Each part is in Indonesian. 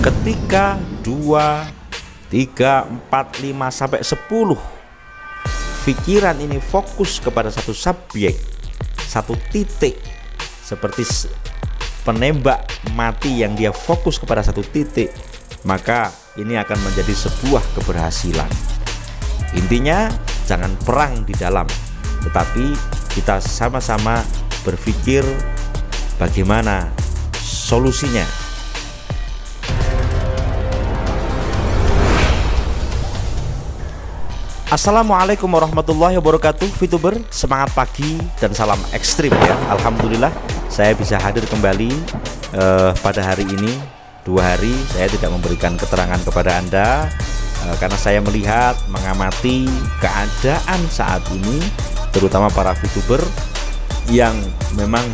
Ketika 2, 3, 4, 5 sampai 10 pikiran ini fokus kepada satu subjek, satu titik, seperti penembak mati yang dia fokus kepada satu titik, maka ini akan menjadi sebuah keberhasilan. Intinya jangan perang di dalam, tetapi kita sama-sama berpikir bagaimana solusinya. Assalamualaikum warahmatullahi wabarakatuh, VTuber, semangat pagi dan salam ekstrim ya. Alhamdulillah saya bisa hadir kembali pada hari ini. 2 hari saya tidak memberikan keterangan kepada Anda karena saya melihat, mengamati keadaan saat ini, terutama para VTuber yang memang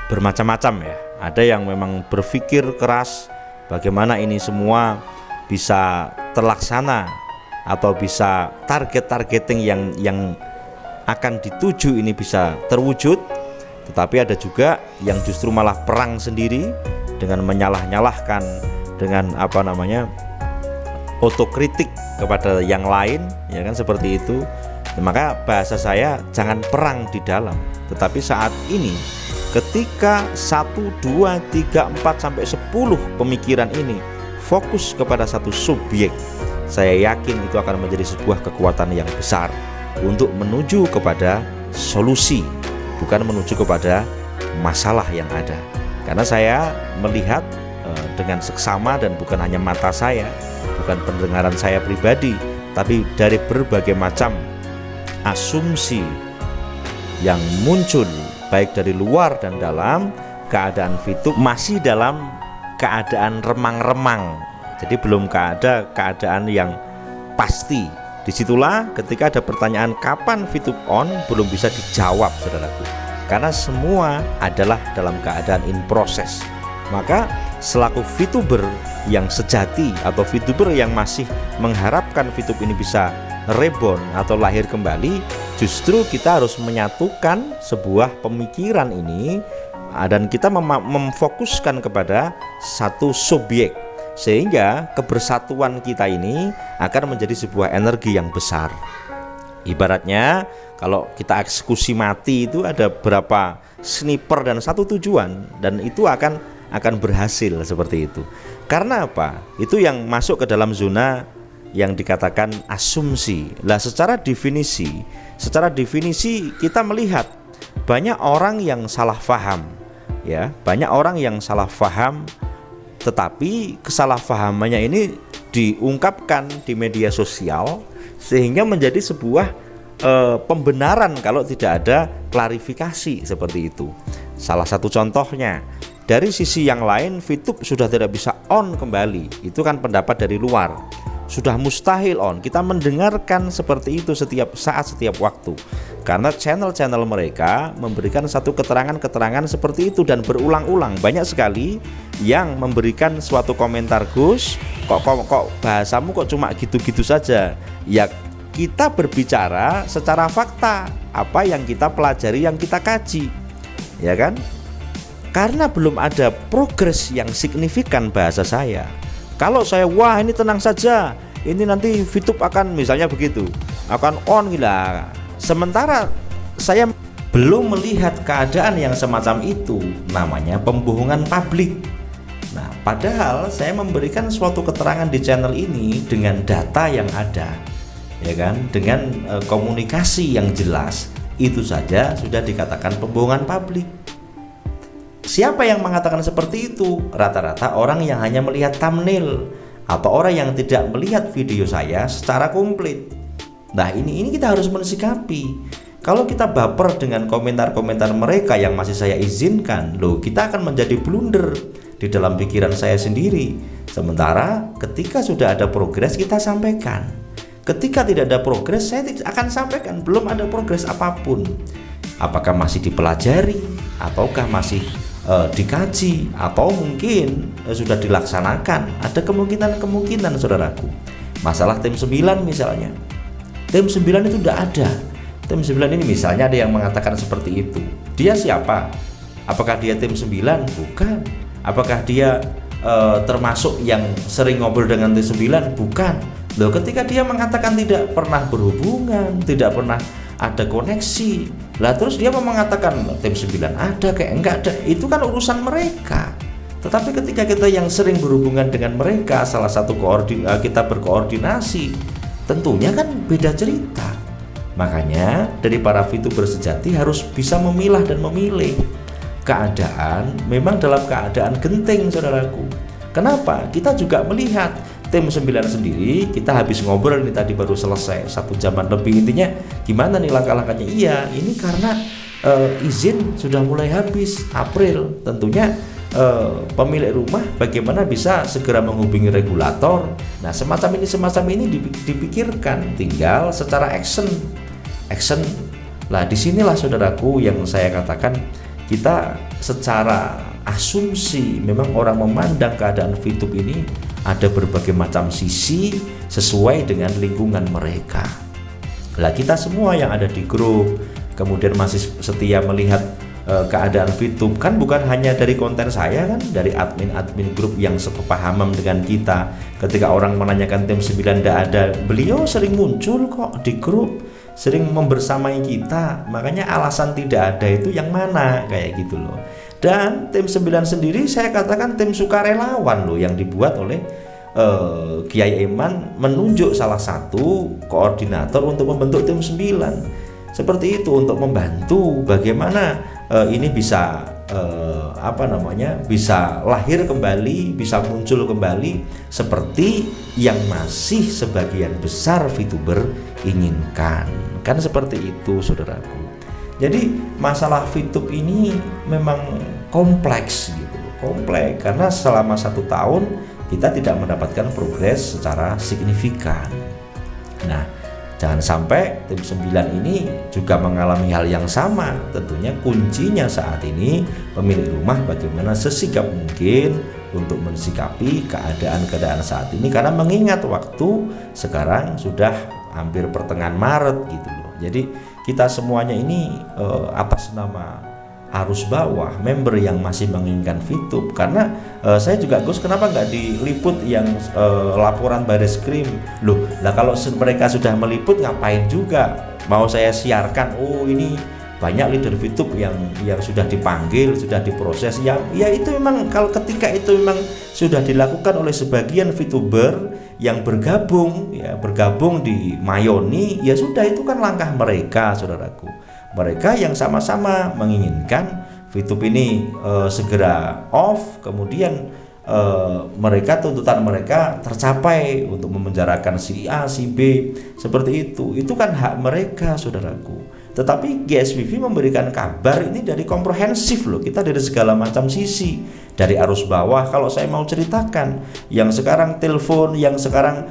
bermacam-macam ya. Ada yang memang berpikir keras bagaimana ini semua bisa terlaksana atau bisa target-targeting yang akan dituju ini bisa terwujud. Tetapi ada juga yang justru malah perang sendiri dengan menyalah-nyalahkan, dengan otokritik kepada yang lain, ya kan, seperti itu. Maka bahasa saya, jangan perang di dalam, tetapi saat ini ketika 1, 2, 3, 4 sampai 10 pemikiran ini fokus kepada satu subjek, saya yakin itu akan menjadi sebuah kekuatan yang besar untuk menuju kepada solusi, bukan menuju kepada masalah yang ada. Karena saya melihat dengan seksama, dan bukan hanya mata saya, bukan pendengaran saya pribadi, tapi dari berbagai macam asumsi yang muncul baik dari luar dan dalam, keadaan VTube masih dalam keadaan remang-remang. Jadi belum ada keadaan yang pasti. Disitulah ketika ada pertanyaan kapan VTube on, belum bisa dijawab, saudaraku, karena semua adalah dalam keadaan in proses. Maka selaku VTuber yang sejati atau VTuber yang masih mengharapkan VTube ini bisa reborn atau lahir kembali, justru kita harus menyatukan sebuah pemikiran ini dan kita memfokuskan kepada satu subjek, sehingga kebersatuan kita ini akan menjadi sebuah energi yang besar. Ibaratnya kalau kita eksekusi mati itu ada berapa sniper dan satu tujuan, dan itu akan berhasil seperti itu. Karena apa? Itu yang masuk ke dalam zona yang dikatakan asumsi. Lah secara definisi kita melihat banyak orang yang salah paham ya, banyak orang yang salah paham. Tetapi kesalahpahamannya ini diungkapkan di media sosial sehingga menjadi sebuah pembenaran kalau tidak ada klarifikasi seperti itu. Salah satu contohnya, dari sisi yang lain VTube sudah tidak bisa on kembali. Itu kan pendapat dari luar. Sudah mustahil on. Kita mendengarkan seperti itu setiap saat, setiap waktu, karena channel-channel mereka memberikan satu keterangan-keterangan seperti itu dan berulang-ulang. Banyak sekali yang memberikan suatu komentar, Gus, kok bahasamu kok cuma gitu-gitu saja. Ya, kita berbicara secara fakta, apa yang kita pelajari, yang kita kaji, ya kan? Karena belum ada progres yang signifikan bahasa saya. Kalau saya, wah ini tenang saja, ini nanti VTube akan misalnya begitu, akan on gila. Sementara saya belum melihat keadaan yang semacam itu, namanya pembohongan publik. Nah, padahal saya memberikan suatu keterangan di channel ini dengan data yang ada, ya kan, dengan komunikasi yang jelas. Itu saja sudah dikatakan pembohongan publik. Siapa yang mengatakan seperti itu? Rata-rata orang yang hanya melihat thumbnail atau orang yang tidak melihat video saya secara komplit. Nah, ini kita harus mensikapi. Kalau kita baper dengan komentar-komentar mereka yang masih saya izinkan, kita akan menjadi blunder di dalam pikiran saya sendiri. Sementara ketika sudah ada progres, kita sampaikan. Ketika tidak ada progres, saya tidak akan sampaikan. Belum ada progres apapun. Apakah masih dipelajari, ataukah masih dikaji, atau mungkin sudah dilaksanakan. Ada kemungkinan, saudaraku. Masalah tim 9 misalnya, tim 9 itu tidak ada. Tim 9 ini misalnya ada yang mengatakan seperti itu. Dia siapa? Apakah dia tim 9? Bukan. Apakah dia termasuk yang sering ngobrol dengan T9? Bukan. Loh, ketika dia mengatakan tidak pernah berhubungan, tidak pernah ada koneksi, lah terus dia mau mengatakan T9 ada kayak enggak ada, itu kan urusan mereka. Tetapi ketika kita yang sering berhubungan dengan mereka, salah satu kita berkoordinasi, tentunya kan beda cerita. Makanya dari para VTuber sejati harus bisa memilah dan memilih keadaan. Memang dalam keadaan genting, saudaraku. Kenapa? Kita juga melihat T9 sendiri, kita habis ngobrol ini tadi baru selesai 1 jaman lebih. Intinya gimana nih langkah-langkahnya? Iya, ini karena izin sudah mulai habis April. Tentunya pemilik rumah bagaimana bisa segera menghubungi regulator. Nah, semacam ini dipikirkan, tinggal secara action. Lah disinilah saudaraku yang saya katakan, kita secara asumsi memang orang memandang keadaan VTube ini ada berbagai macam sisi sesuai dengan lingkungan mereka. Lah kita semua yang ada di grup kemudian masih setia melihat keadaan VTube, kan bukan hanya dari konten saya, kan dari admin grup yang sepahaman dengan kita. Ketika orang menanyakan T9 tidak ada, beliau sering muncul kok di grup, sering membersamai kita. Makanya alasan tidak ada itu yang mana, kayak gitu loh. Dan T9 sendiri saya katakan tim sukarelawan loh, yang dibuat oleh Kiai Eman menunjuk salah satu koordinator untuk membentuk T9 seperti itu, untuk membantu bagaimana ini bisa bisa lahir kembali, bisa muncul kembali seperti yang masih sebagian besar VTuber inginkan. Kan seperti itu, saudaraku. Jadi masalah VTube ini memang kompleks gitu, kompleks, karena selama 1 tahun kita tidak mendapatkan progres secara signifikan. Nah, jangan sampai T9 ini juga mengalami hal yang sama. Tentunya kuncinya saat ini pemilik rumah bagaimana sesigap mungkin untuk mensikapi keadaan saat ini, karena mengingat waktu sekarang sudah hampir pertengahan Maret gitu loh. Jadi kita semuanya ini atas nama arus bawah member yang masih menginginkan VTube. Karena saya juga Gus, kenapa nggak diliput yang laporan Bareskrim? Loh, lah kalau mereka sudah meliput ngapain juga mau saya siarkan? Oh, ini banyak leader VTube yang sudah dipanggil, sudah diproses. Ya itu memang kalau ketika itu memang sudah dilakukan oleh sebagian VTuber yang bergabung di Mayoni, ya sudah, itu kan langkah mereka, saudaraku. Mereka yang sama-sama menginginkan VTube ini segera off, kemudian tuntutan mereka tercapai untuk memenjarakan si A, si B, seperti itu kan hak mereka, saudaraku. Tetapi GSWV memberikan kabar ini dari komprehensif loh, kita dari segala macam sisi, dari arus bawah. Kalau saya mau ceritakan, yang sekarang telepon, yang sekarang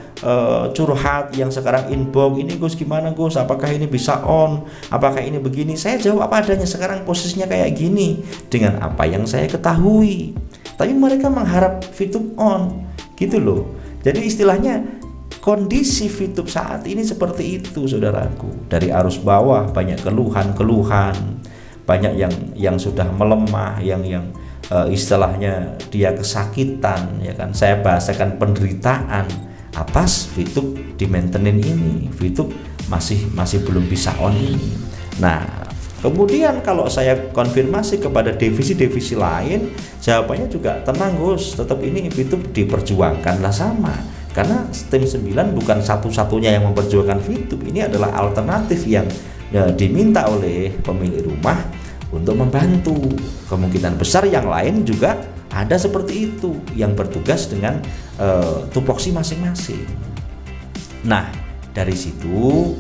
curhat, yang sekarang inbox, ini Gus gimana Gus, apakah ini bisa on, apakah ini begini, saya jawab apa adanya, sekarang posisinya kayak gini dengan apa yang saya ketahui. Tapi mereka mengharap VTube on gitu loh. Jadi istilahnya kondisi VTube saat ini seperti itu, saudaraku. Dari arus bawah banyak keluhan, banyak yang sudah melemah, yang istilahnya dia kesakitan, ya kan. Saya bahasakan penderitaan atas VTube di maintenance ini. VTube masih belum bisa on ini. Nah, kemudian kalau saya konfirmasi kepada divisi-divisi lain, jawabannya juga tenang Gus, tetap ini VTube diperjuangkanlah sama. Karena T9 bukan satu-satunya yang memperjuangkan VTube, ini adalah alternatif yang diminta oleh pemilik rumah untuk membantu. Kemungkinan besar yang lain juga ada seperti itu, yang bertugas dengan tupoksi masing-masing. Nah, dari situ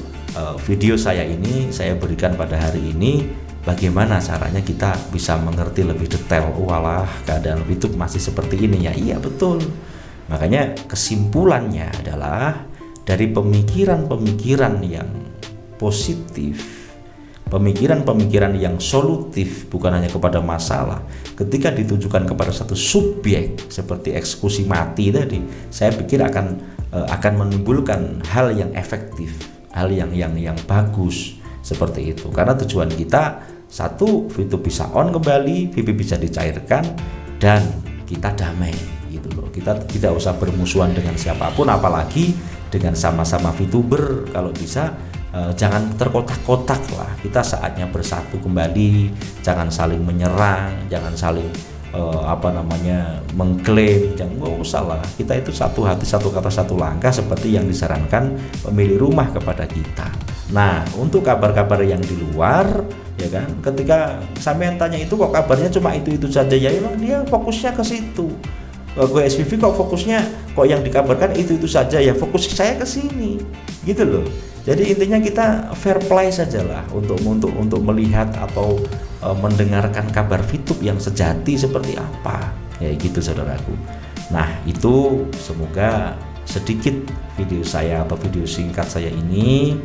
video saya ini saya berikan pada hari ini, bagaimana caranya kita bisa mengerti lebih detail. Walah, keadaan VTube masih seperti ini ya. Iya, betul. Makanya kesimpulannya adalah dari pemikiran-pemikiran yang positif, pemikiran-pemikiran yang solutif, bukan hanya kepada masalah, ketika ditujukan kepada satu subjek seperti eksekusi mati tadi, saya pikir akan menimbulkan hal yang efektif, hal yang bagus seperti itu. Karena tujuan kita satu, VTube bisa on kembali, VP bisa dicairkan, dan kita damai gitu Kita tidak usah bermusuhan dengan siapapun, apalagi dengan sama-sama VTuber. Kalau bisa jangan terkotak-kotak lah. Kita saatnya bersatu kembali, jangan saling menyerang, jangan saling mengklaim, jangan, nggak usah lah. Kita itu satu hati, satu kata, satu langkah, seperti yang disarankan pemilik rumah kepada kita. Nah, untuk kabar-kabar yang di luar, ya kan, ketika sampean tanya itu kok kabarnya cuma itu saja, ya memang dia fokusnya ke situ. Gue SPV kok fokusnya kok yang dikabarkan itu saja, ya fokus saya ke sini, gitu loh. Jadi intinya kita fair play sajalah untuk melihat atau mendengarkan kabar VTube yang sejati seperti apa, ya gitu saudaraku. Nah, itu semoga sedikit video saya atau video singkat saya ini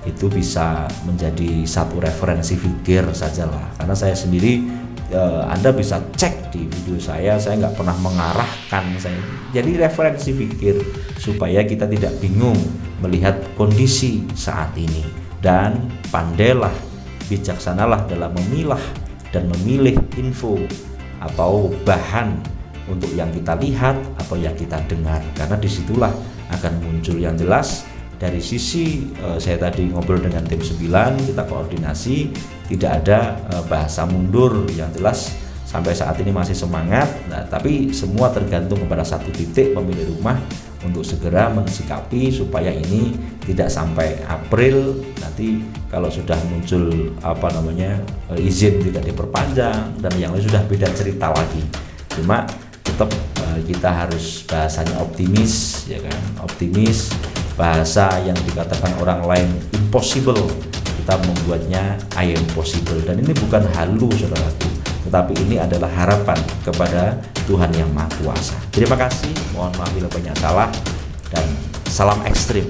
itu bisa menjadi satu referensi pikir sajalah, karena saya sendiri Anda bisa cek di video saya nggak pernah mengarahkan saya, jadi referensi pikir supaya kita tidak bingung melihat kondisi saat ini, dan pandailah, bijaksanalah dalam memilah dan memilih info atau bahan untuk yang kita lihat atau yang kita dengar, karena disitulah akan muncul yang jelas. Dari sisi saya tadi ngobrol dengan tim 9, kita koordinasi, tidak ada bahasa mundur, yang jelas sampai saat ini masih semangat. Nah, tapi semua tergantung kepada satu titik, pemilik rumah, untuk segera mensikapi supaya ini tidak sampai April nanti kalau sudah muncul izin tidak diperpanjang dan yang lain, sudah beda cerita lagi. Cuma tetap kita harus bahasanya optimis, ya kan, optimis. Bahasa yang dikatakan orang lain impossible, kita membuatnya I am possible. Dan ini bukan halu saudaraku, tetapi ini adalah harapan kepada Tuhan yang Maha Kuasa. Terima kasih, mohon maaf bila banyak salah, dan salam ekstrim.